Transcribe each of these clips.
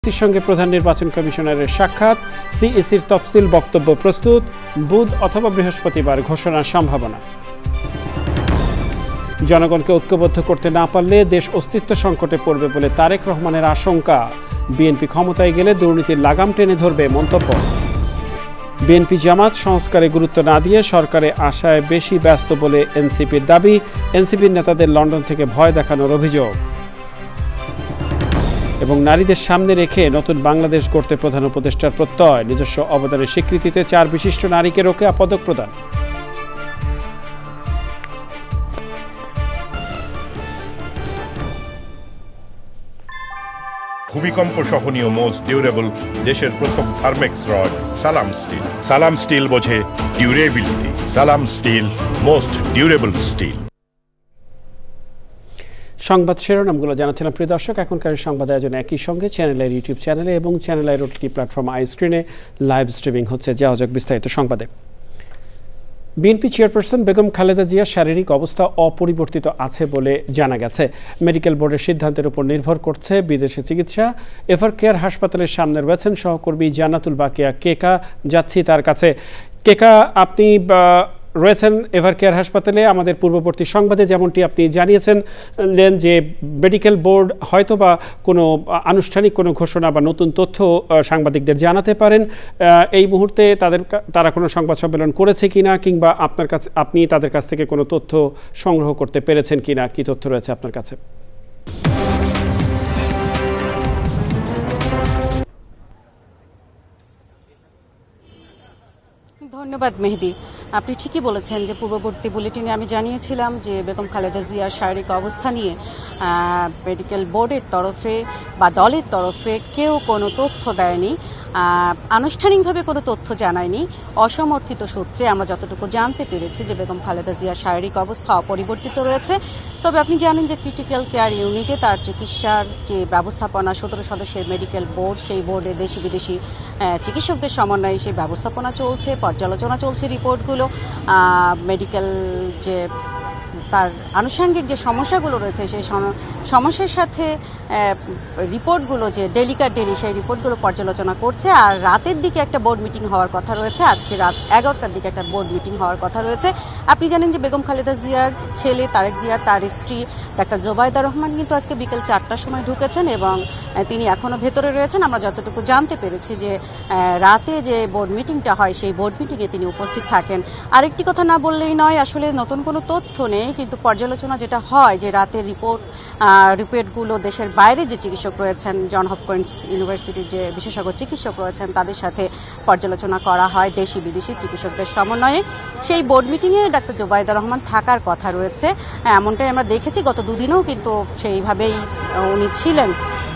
সঙ্গে প্রধান নির্বাচন কমিশনারের সাক্ষাৎ, সিইসির তফসিল বক্তব্য প্রস্তুত, বুধ অথবা বৃহস্পতিবার ঘোষণার সম্ভাবনা। জনগণকে ঐক্যবদ্ধ করতে না পারলে দেশ অস্তিত্ব সংকটে পড়বে বলে তারেক রহমানের আশঙ্কা। বিএনপি ক্ষমতায় গেলে দুর্নীতির লাগাম টেনে ধরবে মন্তব্য। বিএনপি জামাত সংস্কারে গুরুত্ব না দিয়ে সরকারে আশায় বেশি ব্যস্ত বলে এনসিপির দাবি। এনসিপির নেতাদের লন্ডন থেকে ভয় দেখানোর অভিযোগ। এবং নারীদের সামনে রেখে নতুন বাংলাদেশ গড়তে প্রধান উপদেষ্টার প্রত্যয়। নিজস্ব অবদানের স্বীকৃতিতে 4 বিশিষ্ট নারীকে রোকেয়া পদক প্রদান। ভূমিকম্প সহনীয় মোস্ট ডিউরেবল দেশের প্রথম থার্মেক্স রড সালাম স্টিল। সালাম স্টিল বোঝে ডিউরেবিলিটি। সালাম স্টিল, মোস্ট ডিউরেবল স্টিল। সংবাদ শিরোনামগুলো জানাচ্ছিলাম প্রিয় দর্শক। এখনকার সংবাদ আয়োজন একই সঙ্গে চ্যানেলের ইউটিউব চ্যানেলে এবং চ্যানেলের ওটিটি প্ল্যাটফর্ম আইস্ক্রিনে লাইভ স্ট্রিমিং হচ্ছে। যাওয়া যাক বিস্তারিত সংবাদে। বিএনপি চেয়ারপারসন বেগম খালেদা জিয়ার শারীরিক অবস্থা অপরিবর্তিত আছে বলে জানা গেছে। মেডিকেল বোর্ডের সিদ্ধান্তের উপর নির্ভর করছে বিদেশে চিকিৎসা। এভার কেয়ার হাসপাতালের সামনে রয়েছেন সহকর্মী জান্নাতুল বাকিয়া কেকা। যাচ্ছি তার কাছে। কেকা, আপনি রয়েছেন এভার কেয়ার হাসপাতালে। আমাদের পূর্ববর্তী সংবাদে যেমনটি আপনি জানিয়েছেন যে মেডিকেল বোর্ড হয়তো বা কোনো আনুষ্ঠানিক কোনো ঘোষণা বা নতুন তথ্য সাংবাদিকদের জানাতে পারেন। এই মুহূর্তে তারা কোনো সংবাদ সম্মেলন করেছে কিনা, কিংবা আপনি তাদের কাছ থেকে কোনো তথ্য সংগ্রহ করতে পেরেছেন কিনা, কি তথ্য রয়েছে আপনার কাছে? ধন্যবাদ মেহেদি। আপনি ঠিকই বলেছেন যে পূর্ববর্তী বুলেটিনে আমি জানিয়েছিলাম যে বেগম খালেদা জিয়ার শারীরিক অবস্থা নিয়ে মেডিকেল বোর্ডের তরফে বা দলের তরফে কেউ কোনো তথ্য দেয়নি, আনুষ্ঠানিকভাবে কোনো তথ্য জানায়নি। অসমর্থিত সূত্রে আমরা যতটুকু জানতে পেরেছি যে বেগম খালেদা জিয়ার শারীরিক অবস্থা অপরিবর্তিত রয়েছে। তবে আপনি জানেন যে ক্রিটিক্যাল কেয়ার ইউনিটে তার চিকিৎসার যে ব্যবস্থাপনা, 17 সদস্যের মেডিকেল বোর্ড, সেই বোর্ডে দেশি বিদেশি চিকিৎসকদের সমন্বয়ে সেই ব্যবস্থাপনা চলছে, পর্যালোচনা চলছে রিপোর্টগুলো। মেডিকেল যে তার আনুষঙ্গিক যে সমস্যাগুলো রয়েছে সেই সমস্যার সাথে রিপোর্টগুলো যে ডেলিকার ডেলি সেই রিপোর্টগুলো পর্যালোচনা করছে। আর রাতের দিকে একটা বোর্ড মিটিং হওয়ার কথা রয়েছে। আজকে রাত 11টার দিকে একটা বোর্ড মিটিং হওয়ার কথা রয়েছে। আপনি জানেন যে বেগম খালেদা জিয়ার ছেলে তারেক জিয়া, তার স্ত্রী ডাক্তার জোবায়দা রহমান কিন্তু আজকে বিকেল 4টার সময় ঢুকেছেন এবং তিনি এখনও ভেতরে রয়েছেন। আমরা যতটুকু জানতে পেরেছি যে রাতে যে বোর্ড মিটিংটা হয় সেই বোর্ড মিটিংয়ে তিনি উপস্থিত থাকেন। আরেকটি কথা না বললেই নয়, আসলে নতুন কোনো তথ্য নেই, কিন্তু পর্যালোচনা যেটা হয় যে রাতের রিপোর্টগুলো দেশের বাইরে যে চিকিৎসক রয়েছেন, জন হপকিন্স ইউনিভার্সিটির যে বিশেষজ্ঞ চিকিৎসক রয়েছেন তাদের সাথে পর্যালোচনা করা হয় দেশি বিদেশি চিকিৎসকদের সমন্বয়ে। সেই বোর্ড মিটিংয়ে ডাক্তার জোবায়দা রহমান থাকার কথা রয়েছে, এমনটাই আমরা দেখেছি। গত দুদিনেও কিন্তু সেইভাবেই উনি ছিলেন।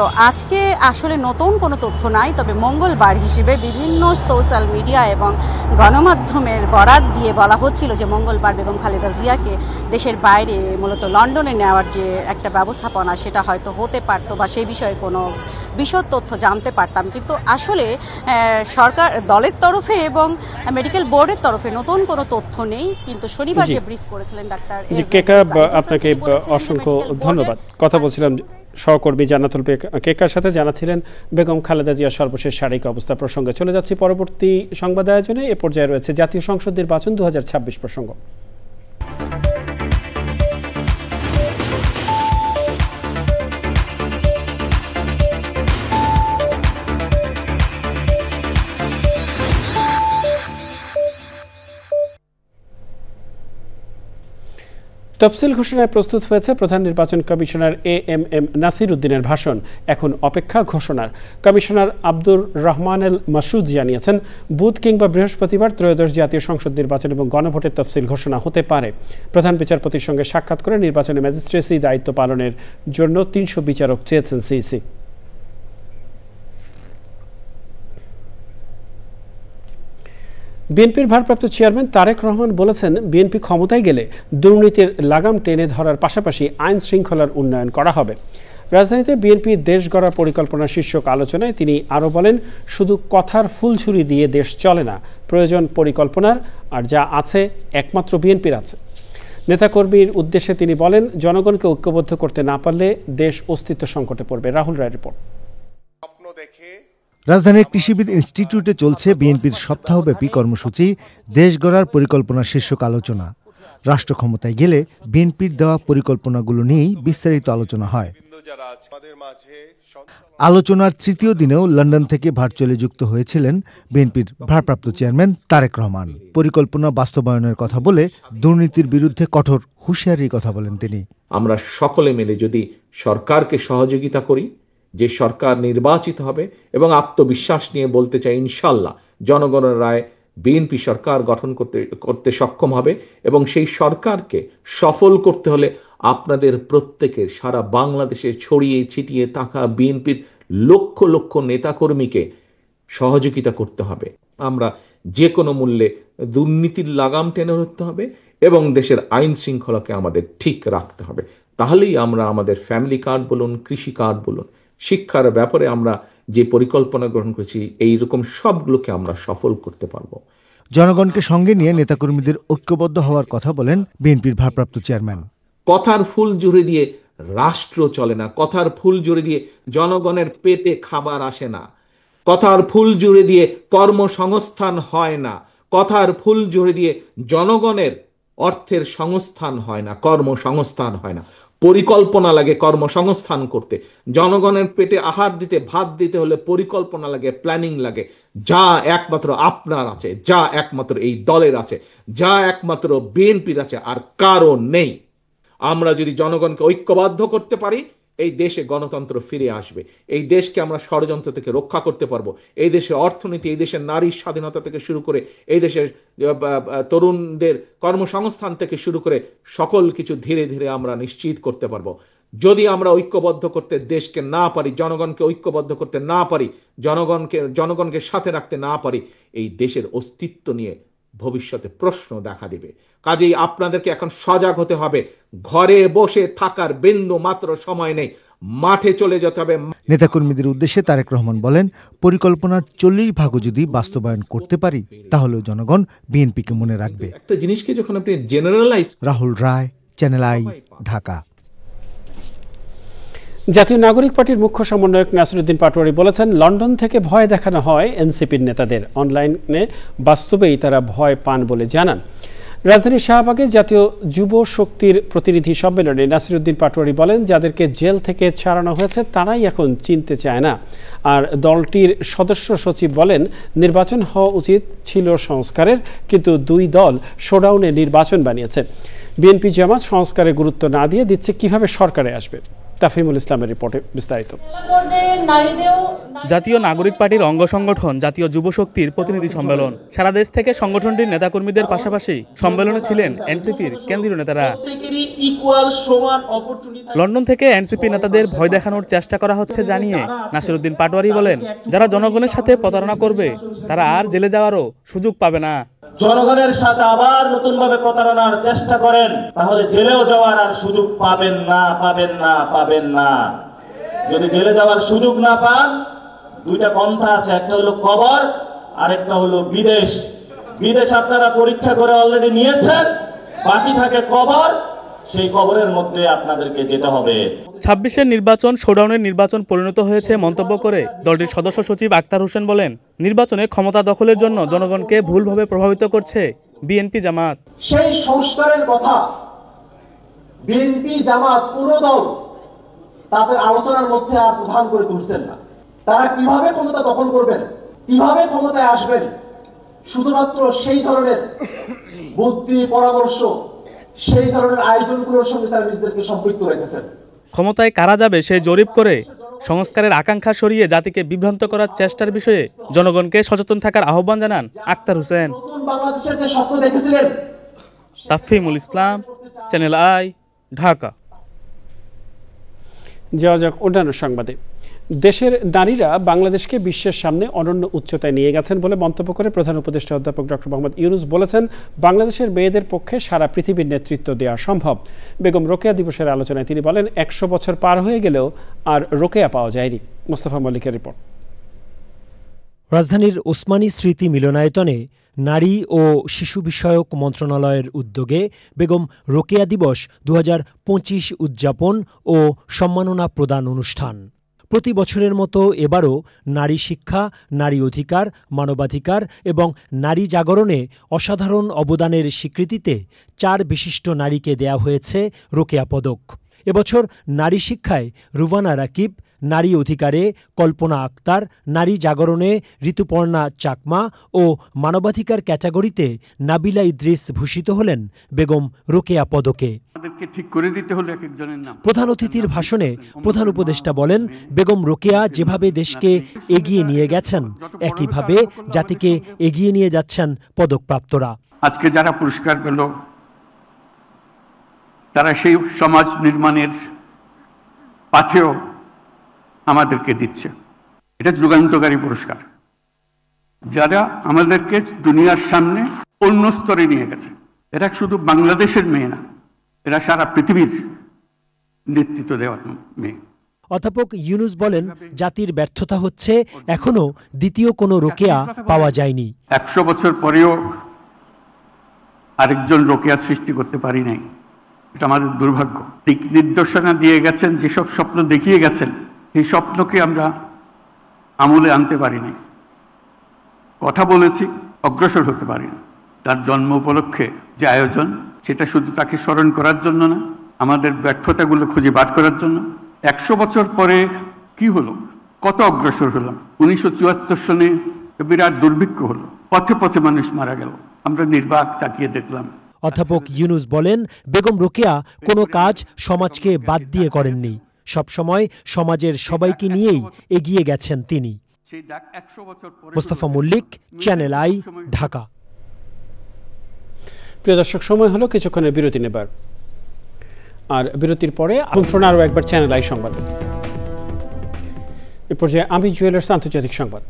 তো আজকে আসলে নতুন কোনো তথ্য নাই, তবে মঙ্গলবার হিসেবে বিভিন্ন সোশ্যাল মিডিয়া এবং গণমাধ্যমের বরাত দিয়ে বলা হচ্ছিল যে মঙ্গলবার বেগম খালেদা জিয়াকে দেশের বাইরে মূলত লন্ডনে নেওয়ার যে একটা ব্যবস্থাপনা সেটা হয়তো হতে পারতো বা সেই বিষয়ে কোনো বিশদ তথ্য জানতে পারতাম। কিন্তু আসলে সরকার দলের তরফে এবং মেডিকেল বোর্ডের তরফে নতুন কোনো তথ্য নেই। কিন্তু শনিবার যে ব্রিফ করেছিলেন ডাক্তার আপনাকে অসংখ্য ধন্যবাদ। কথা বলছিলাম সহকর্মী জান্নাতুল কেকার সাথে। জানাচ্ছিলেন বেগম খালেদা জিয়ার সর্বশেষ শারীরিক অবস্থা প্রসঙ্গে। চলে যাচ্ছি পরবর্তী সংবাদ আয়োজনে। এ পর্যায়ে রয়েছে জাতীয় সংসদ নির্বাচন 2026 প্রসঙ্গ। তফসিল ঘোষণায় প্রস্তুত হয়েছে প্রধান নির্বাচন কমিশনার AMM নাসির উদ্দিনের ভাষণ। এখন অপেক্ষা ঘোষণার। কমিশনার আব্দুর রহমানেল মাসুদ জানিয়েছেন বুধ কিংবা বৃহস্পতিবার ত্রয়োদশ জাতীয় সংসদ নির্বাচন এবং গণভোটের তফসিল ঘোষণা হতে পারে। প্রধান বিচারপতির সঙ্গে সাক্ষাৎ করে নির্বাচনে ম্যাজিস্ট্রেসি দায়িত্ব পালনের জন্য 300 বিচারক চেয়েছেন সিইসি। বিএনপির ভারপ্রাপ্ত চেয়ারম্যান তারেক রহমান বলেছেন বিএনপি ক্ষমতায় গেলে দুর্নীতির লাগাম টেনে ধরার পাশাপাশি আইন শৃঙ্খলার উন্নয়ন করা হবে। রাজধানীতে বিএনপি দেশ গড়ার পরিকল্পনা শীর্ষক আলোচনায় তিনি আরও বলেন, শুধু কথার ফুলঝুরি দিয়ে দেশ চলে না, প্রয়োজন পরিকল্পনার, আর যা আছে একমাত্র বিএনপির আছে। নেতাকর্মীর উদ্দেশ্যে তিনি বলেন, জনগণকে ঐক্যবদ্ধ করতে না পারলে দেশ অস্তিত্ব সংকটে পড়বে। রাহুল রায় রিপোর্ট। রাজধানীর কৃষিবিদ ইনস্টিটিউটে চলছে বিএনপির সপ্তাহব্যাপী কর্মসূচি দেশ গড়ার পরিকল্পনা শীর্ষক আলোচনা। রাষ্ট্র ক্ষমতায় গেলে বিএনপির দেওয়া পরিকল্পনাগুলো নিয়েই বিস্তারিত আলোচনা হয়। আলোচনার তৃতীয় দিনেও লন্ডন থেকে ভার্চুয়ালি যুক্ত হয়েছিলেন বিএনপির ভারপ্রাপ্ত চেয়ারম্যান তারেক রহমান। পরিকল্পনা বাস্তবায়নের কথা বলে দুর্নীতির বিরুদ্ধে কঠোর হুঁশিয়ারির কথা বলেন তিনি। আমরা সকলে মিলে যদি সরকারকে সহযোগিতা করি, যে সরকার নির্বাচিত হবে, এবং আত্মবিশ্বাস নিয়ে বলতে চাই ইনশাল্লাহ জনগণের রায় বিএনপি সরকার গঠন করতে সক্ষম হবে, এবং সেই সরকারকে সফল করতে হলে আপনাদের প্রত্যেকের সারা বাংলাদেশে ছড়িয়ে ছিটিয়ে থাকা বিএনপির লক্ষ লক্ষ নেতাকর্মীকে সহযোগিতা করতে হবে। আমরা যে কোনো মূল্যে দুর্নীতির লাগাম টেনে ধরতে হবে এবং দেশের আইন শৃঙ্খলাকে আমাদের ঠিক রাখতে হবে। তাহলেই আমরা আমাদের ফ্যামিলি কার্ড বলুন, কৃষি কার্ড বলুন, শিক্ষার ব্যাপারে আমরা যে পরিকল্পনা গ্রহণ করেছি, এইরকম সবগুলোকে আমরা সফল করতে পারবো। জনগণকে সঙ্গে নিয়ে নেতাকর্মীদের ঐক্যবদ্ধ হওয়ার কথা বলেন বিএনপির ভারপ্রাপ্ত চেয়ারম্যান। কথার ফুল জুড়ে দিয়ে রাষ্ট্র চলে না, কথার ফুল জুড়ে দিয়ে জনগণের পেটে খাবার আসে না, কথার ফুল জুড়ে দিয়ে কর্মসংস্থান হয় না, কথার ফুল জুড়ে দিয়ে জনগণের অর্থের সংস্থান হয় না, কর্মসংস্থান হয় না। পরিকল্পনা লাগে কর্মসংস্থান করতে, জনগণের পেটে আহার দিতে, ভাত দিতে হলে পরিকল্পনা লাগে, প্ল্যানিং লাগে, যা একমাত্র আপনার আছে, যা একমাত্র এই দলের আছে, যা একমাত্র বিএনপির আছে, আর কারো নেই। আমরা যদি জনগণকে ঐক্যবদ্ধ করতে পারি, এই দেশে গণতন্ত্র ফিরে আসবে, এই দেশকে আমরা ষড়যন্ত্র থেকে রক্ষা করতে পারবো, এই দেশের অর্থনীতি, এই দেশের নারীর স্বাধীনতা থেকে শুরু করে, এই দেশের তরুণদের কর্মসংস্থান থেকে শুরু করে সকল কিছু ধীরে ধীরে আমরা নিশ্চিত করতে পারবো। যদি আমরা ঐক্যবদ্ধ করতে দেশকে না পারি, জনগণকে ঐক্যবদ্ধ করতে না পারি, জনগণকে সাথে রাখতে না পারি, এই দেশের অস্তিত্ব নিয়ে ভবিষ্যতে প্রশ্ন দেখা দিবে। কাজেই আপনাদেরকে এখন সজাগ হতে হবে। ঘরে বসে থাকার বিন্দু মাত্র সময় নেই, মাঠে চলে যেতে হবে। নেতাকর্মীদের উদ্দেশ্যে তারেক রহমান বলেন, পরিকল্পনার 40% যদি বাস্তবায়ন করতে পারি, তাহলে জনগণ বিএনপিকে মনে রাখবে। একটা জিনিসকে যখন আপনি generalize. Rahul Roy, channel I, Dhaka. জাতীয় নাগরিক পার্টির মুখ্য সমন্বয়ক নাসিরউদ্দিন পাটোয়ারি বলেছেন, লন্ডন থেকে ভয় দেখানো হয় এনসিপির নেতাদের, অনলাইনে বাস্তবেই তারা ভয় পান বলে জানান। রাজধানীর শাহবাগে জাতীয় যুব শক্তির প্রতিনিধি সম্মেলনে নাসিরউদ্দিন পাটোয়ারি বলেন, যাদেরকে জেল থেকে ছাড়ানো হয়েছে তারাই এখন চিনতে চায় না। আর দলটির সদস্য সচিব বলেন, নির্বাচন হওয়া উচিত ছিল সংস্কারের, কিন্তু দুই দল শোডাউনে নির্বাচন বানিয়েছে। বিএনপি জামাত সংস্কারে গুরুত্ব না দিয়ে দিচ্ছে কিভাবে সরকারে আসবে। তাফহিমুল ইসলামের রিপোর্টে বিস্তারিত। জাতীয় নাগরিক পার্টির অঙ্গ সংগঠন জাতীয় যুব শক্তির প্রতিনিধি সম্মেলন। সারা দেশ থেকে সংগঠনটির নেতাকর্মীদের পাশাপাশি সম্মেলনে ছিলেন এনসিপির কেন্দ্রীয় নেতারা। লন্ডন থেকে এনসিপি নেতাদের ভয় দেখানোর চেষ্টা করা হচ্ছে জানিয়ে নাসিরউদ্দিন পাটোয়ারি বলেন, যারা জনগণের সাথে প্রতারণা করবে তারা আর জেলে যাওয়ারও সুযোগ পাবে না। জনগণের সাথে আবার নতুন ভাবে প্রতারণার চেষ্টা করেন, তাহলে জেলেও যাওয়ার আর সুযোগ পাবেন না, পাবেন না, পাবেন না। যদি জেলে যাওয়ার সুযোগ না পান, দুইটা পন্থা আছে, একটা হলো কবর আর একটা হলো বিদেশ। বিদেশ আপনারা পরীক্ষা করে অলরেডি নিয়েছেন, বাকি থাকে কবর, সেই কবরের মধ্যে আপনাদেরকে যেতে হবে। 26-এর নির্বাচন শোডাউনের নির্বাচন পরিণত হয়েছে মন্তব্য করে দলটির সদস্য সচিব আক্তার হোসেন বলেন, নির্বাচনে ক্ষমতা দখলের জন্য জনগণকে ভুলভাবে প্রভাবিত করছে বিএনপি জামাত। সেই সংস্কারের কথা বিএনপি জামাত পুরো দল তাদের আলোচনার মধ্যে আর প্রধান করে তুলছেন না। তারা কিভাবে ক্ষমতা দখল করবেন, কিভাবে ক্ষমতায় আসবেন, শুধুমাত্র সেই ধরনের বুদ্ধি পরামর্শ, সেই ধরনের আয়োজনগুলোর সঙ্গে তারা নিজেদেরকে সম্পৃক্ত রেখেছেন। ক্ষমতায় কারা যাবে সেই জরিপ করে সংস্কারের আকাঙ্ক্ষা সরিয়ে জাতিকে বিভ্রান্ত করার চেষ্টার বিষয়ে জনগণকে সচেতন থাকার আহ্বান জানান আক্তার হোসেন। নতুন বাংলাদেশের যে স্বপ্ন দেখেছিলেন। তাফহিমুল ইসলাম, চ্যানেল আই, ঢাকা। যাওয়া যাক অন্যান্য সংবাদে। দেশের নারীরা বাংলাদেশকে বিশ্বের সামনে অনন্য উচ্চতায় নিয়ে গেছেন বলে মন্তব্য করে প্রধান উপদেষ্টা অধ্যাপক ডক্টর মোহাম্মদ ইউনূস বলেছেন, বাংলাদেশের মেয়েদের পক্ষে সারা পৃথিবীর নেতৃত্ব দেওয়া সম্ভব। বেগম রোকেয়া দিবসের আলোচনায় তিনি বলেন, 100 বছর পার হয়ে গেলেও আর রোকেয়া পাওয়া যায়নি। মোস্তফা মল্লিকের রিপোর্ট। রাজধানীর ওসমানী স্মৃতি মিলনায়তনে নারী ও শিশু বিষয়ক মন্ত্রণালয়ের উদ্যোগে বেগম রোকেয়া দিবস 2025 উদযাপন ও সম্মাননা প্রদান অনুষ্ঠান। প্রতি বছরের মতো এবারও নারী শিক্ষা, নারী অধিকার, মানবাধিকার এবং নারী জাগরণে অসাধারণ অবদানের স্বীকৃতিতে 4 বিশিষ্ট নারীকে দেয়া হয়েছে রোকেয়া পদক। এবছর নারী শিক্ষায় রুবানা রাকিব, নারী অধিকারে কল্পনা আক্তার, নারী জাগরণে ঋতুপর্ণা চাকমা ও মানবাধিকার ক্যাটাগরিতে নাবিলা ইদ্রিস ভূষিত হলেন বেগম রোকেয়া পদকে। প্রধান অতিথির ভাষণে প্রধান উপদেষ্টা বলেন, বেগম রোকেয়া যেভাবে দেশকে এগিয়ে নিয়ে গেছেন একইভাবে জাতিকে এগিয়ে নিয়ে যাচ্ছেন পদকপ্রাপ্তরা। আজকে যারা পুরস্কার পেল তারা সেই সমাজ নির্মাণের পাথেও আমাদেরকে দিচ্ছে। এটা যুগান্তকারী পুরস্কার, যারা আমাদেরকে দুনিয়ার সামনে অন্য স্তরে নিয়ে গেছে। এরা শুধু বাংলাদেশের মেয়ে না, এরা সারা পৃথিবীর নেতৃত্ব দেওয়ার মেয়ে। অধ্যাপক ইউনুস বলেন, জাতির ব্যর্থতা হচ্ছে এখনো দ্বিতীয় কোনো রোকেয়া পাওয়া যায়নি। 100 বছর পরেও আরেকজন রোকেয়া সৃষ্টি করতে পারি নাই, এটা আমাদের দুর্ভাগ্য। দিক নির্দেশনা দিয়ে গেছেন, যেসব স্বপ্ন দেখিয়ে গেছেন এই স্বপ্নকে আমরা আমলে আনতে পারি নাই। কথা বলেছি, অগ্রসর হতে পারি না। তার জন্ম উপলক্ষে যে আয়োজন, সেটা শুধু তাকে স্মরণ করার জন্য না, আমাদের ব্যর্থতাগুলো খুঁজে বার করার জন্য। 100 বছর পরে কি হলো, কত অগ্রসর হলাম। 1974 সনে বিরাট দুর্ভিক্ষ হলো, পথে পথে মানুষ মারা গেল, আমরা নির্বাক তাকিয়ে দেখলাম। অধ্যাপক ইউনুস বলেন, বেগম রোকেয়া কোনো কাজ সমাজকে বাদ দিয়ে করেননি, সবসময় সমাজের সবাইকে নিয়েই এগিয়ে গেছেন তিনি। Mostafa Mallik, channel I, Dhaka. প্রিয় দর্শক, সময় হলো কিছুক্ষণের বিরতি নেবার, আর বিরতির পরে আমন্ত্রণ আরও একবার চ্যানেল আই সংবাদে। এ পর্যায়ে আমি জুয়েলার্স আন্তর্জাতিক সংবাদ।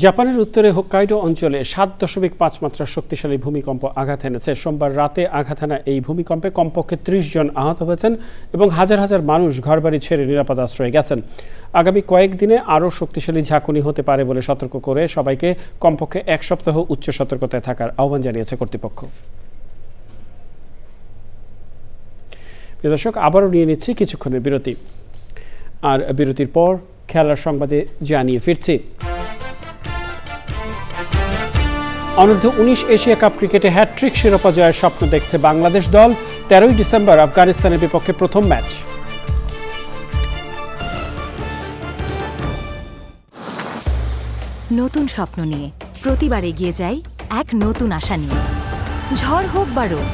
জাপানের উত্তরে হোক্কাইডো অঞ্চলে 7.5 মাত্রার শক্তিশালী ভূমিকম্প আঘাত এনেছে। সোমবার রাতে আঘাত হানা এই ভূমিকম্পে কমপক্ষে 30 জন আহত হয়েছেন এবং হাজার হাজার মানুষ ঘরবাড়ি ছেড়ে নিরাপদ আশ্রয়ে গেছেন। আগামী কয়েকদিনে আরও শক্তিশালী ঝাঁকুনি হতে পারে বলে সতর্ক করে সবাইকে কমপক্ষে 1 সপ্তাহ উচ্চ সতর্কতায় থাকার আহ্বান জানিয়েছে কর্তৃপক্ষ। প্রিয় দর্শক, আবারও নিয়ে নিচ্ছি কিছুক্ষণের বিরতি, আর বিরতির পর খেলার সংবাদে জানিয়ে ফিরছি। অনূর্ধ্ব 19 এশিয়া কাপ ক্রিকেটে হ্যাটট্রিক শিরোপা জয়ের স্বপ্ন দেখছে বাংলাদেশ দল। 13ই ডিসেম্বর আফগানিস্তানের বিপক্ষে প্রথম ম্যাচ। নতুন স্বপ্ন নিয়ে প্রতিবার এগিয়ে যাই এক নতুন আশা নিয়ে। ঝড় হোক বা রোদ,